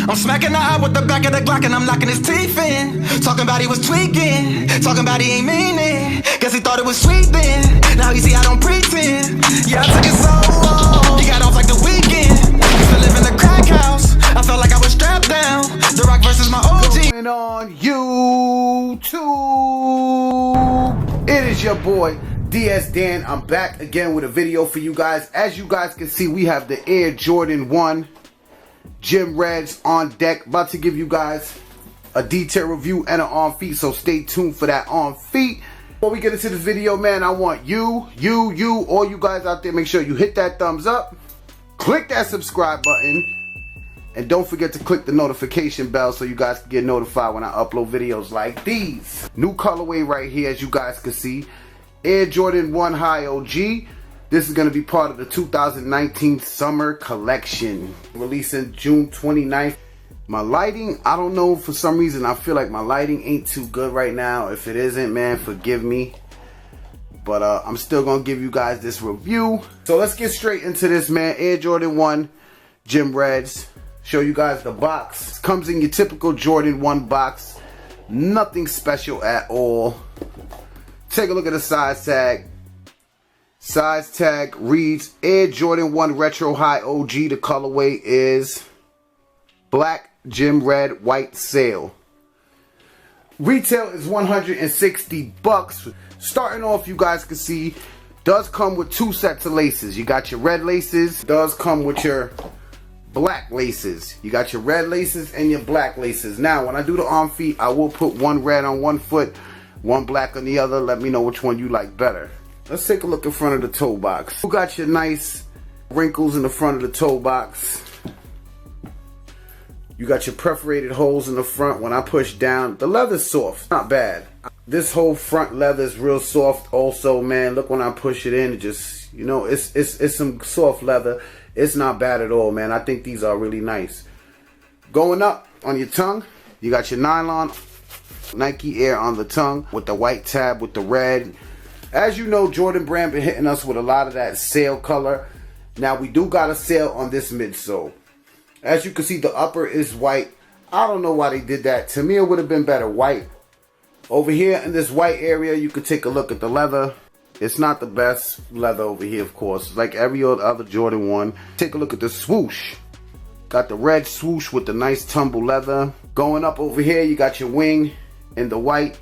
I'm smacking the eye with the back of the Glock and I'm knocking his teeth in. Talking about he was tweaking, talking about he ain't mean it. Guess he thought it was sweet then. Now he see I don't pretend. Yeah, I took it so long. He got off like the weekend. Used to live in the crack house. I felt like I was strapped down. The Rock versus my OG. Going on YouTube, it is your boy DS Dan. I'm back again with a video for you guys. As you guys can see, we have the Air Jordan 1 Gym Reds on deck. About to give you guys a detailed review and an on feet, so stay tuned for that on feet. Before we get into this video, man, I want all you guys out there, make sure you hit that thumbs up, click that subscribe button, and don't forget to click the notification bell so you guys can get notified when I upload videos like these. New colorway right here, as you guys can see. Air Jordan 1 High OG. This is going to be part of the 2019 summer collection. Releasing June 29th. My lighting, I don't know, for some reason I feel like my lighting ain't too good right now. If it isn't, man, forgive me. But I'm still going to give you guys this review. So let's get straight into this, man. Air Jordan 1 Gym Reds. Show you guys the box. It comes in your typical Jordan 1 box. Nothing special at all. Take a look at the size tag. Size tag reads Air Jordan 1 Retro High OG. The colorway is black, gym red, white sail. Retail is 160 bucks. Starting off, you guys can see, does come with two sets of laces. You got your red laces, does come with your black laces. You got your red laces and your black laces. Now, when I do the arm feet, I will put one red on one foot, one black on the other. Let me know which one you like better. Let's take a look in front of the toe box. You got your nice wrinkles in the front of the toe box. You got your perforated holes in the front. When I push down, the leather's soft, not bad. This whole front leather is real soft also, man. Look, when I push it in, it just, you know, it's some soft leather. It's not bad at all, man. I think these are really nice. Going up on your tongue, you got your nylon Nike Air on the tongue with the white tab with the red. As you know, Jordan brand been hitting us with a lot of that sail color. Now, we do got a sail on this midsole. As you can see, the upper is white. I don't know why they did that. To me, it would have been better white. Over here in this white area, you could take a look at the leather. It's not the best leather over here, of course. Like every other Jordan 1. Take a look at the swoosh. Got the red swoosh with the nice tumble leather. Going up over here, you got your wing in the white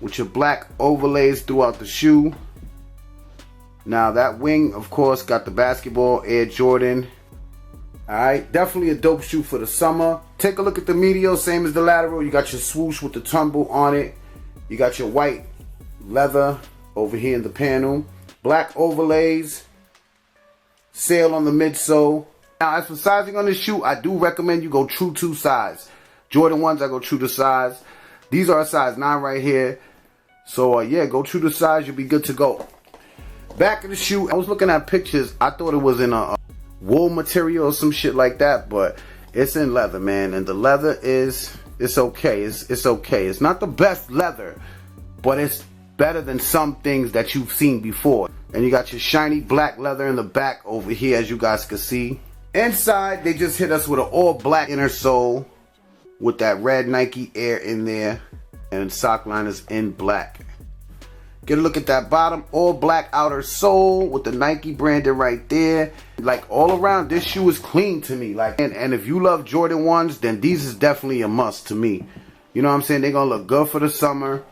with your black overlays throughout the shoe. Now that wing, of course, got the basketball Air Jordan. Alright, definitely a dope shoe for the summer. Take a look at the medial, same as the lateral. You got your swoosh with the tumble on it. You got your white leather over here in the panel. Black overlays. Sail on the midsole. Now, as for sizing on this shoe, I do recommend you go true to size. Jordan 1s, I go true to size. These are a size 9 right here. So, yeah, go true to size. You'll be good to go. Back of the shoe, I was looking at pictures. I thought it was in a wool material or some shit like that. But it's in leather, man. And the leather is, it's okay. It's okay. It's not the best leather. But it's better than some things that you've seen before. And you got your shiny black leather in the back over here, as you guys can see. Inside, they just hit us with an all black inner sole with that red Nike Air in there, and sock liners in black. Get a look at that bottom, all black outer sole with the Nike branded right there. Like, all around, this shoe is clean to me. Like, and if you love Jordan 1s, then these is definitely a must to me. You know what I'm saying? They're gonna look good for the summer.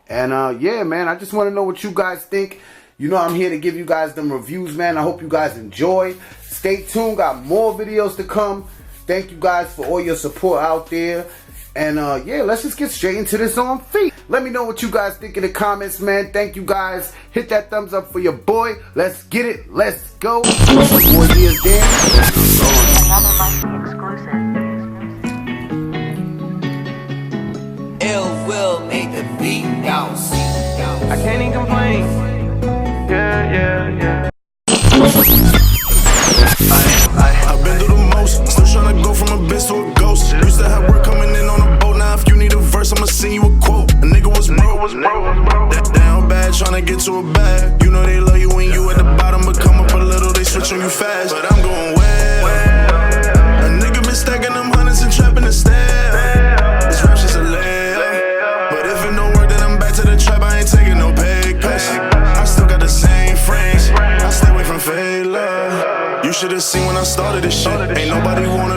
And yeah, man, I just want to know what you guys think. You know I'm here to give you guys them reviews, man. I hope you guys enjoy. Stay tuned, got more videos to come. Thank you guys for all your support out there. And yeah, let's just get straight into this on feet. Let me know what you guys think in the comments, man. Thank you guys. Hit that thumbs up for your boy. Let's get it. Let's go. Boy, DS Dan. Ill will make the beat bounce. I can't even complain. Yeah. I've been through the most, still tryna go from a bitch to a ghost. Used to have work coming in on a boat, now if you need a verse, I'ma send you a quote. A nigga was broke, down bad, tryna get to a bag. You know they love you when you at the bottom, but come up a little, they switch on you fast. But I'm going well,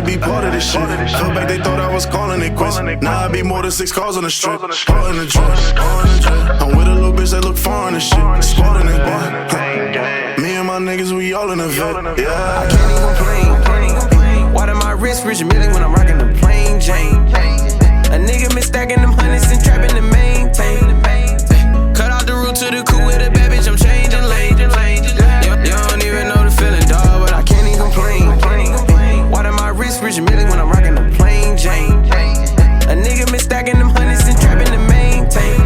be part of this shit. Fell back, they thought I was calling it quits. Now I be more than 6 cars on the strip. Caught in the drip. I'm with a little bitch that look foreign and shit. Squad in this boy. Me and my niggas, we all in the vet. Yeah. I can't even complain. Why do my wrist rich million when I'm rocking the plain Jane? A nigga been stacking them hundreds and trapping to maintain. Cut out the route to the coupe with a bad bitch, I'm changing lanes. You don't even know the feeling, dog, but I can't even complain. Why do my wrist rich million when I'm rocking the plain Jane? A nigga been stacking them hundreds and trapping to maintain.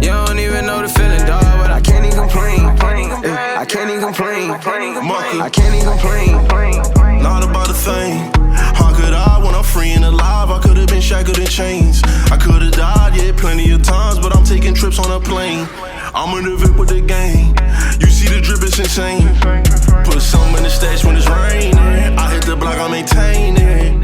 You don't even know the feeling, dog, but I can't even complain. I can't even complain. I can't even complain. Not about a thing. How could I when I'm free and alive? I could've been shackled in chains. I could've died, yeah, plenty of times, but I'm taking trips on a plane. I'm in the VIP with the gang. You see the drip, it's insane. Put something in the stash when it's raining. I hit the block, I maintain it.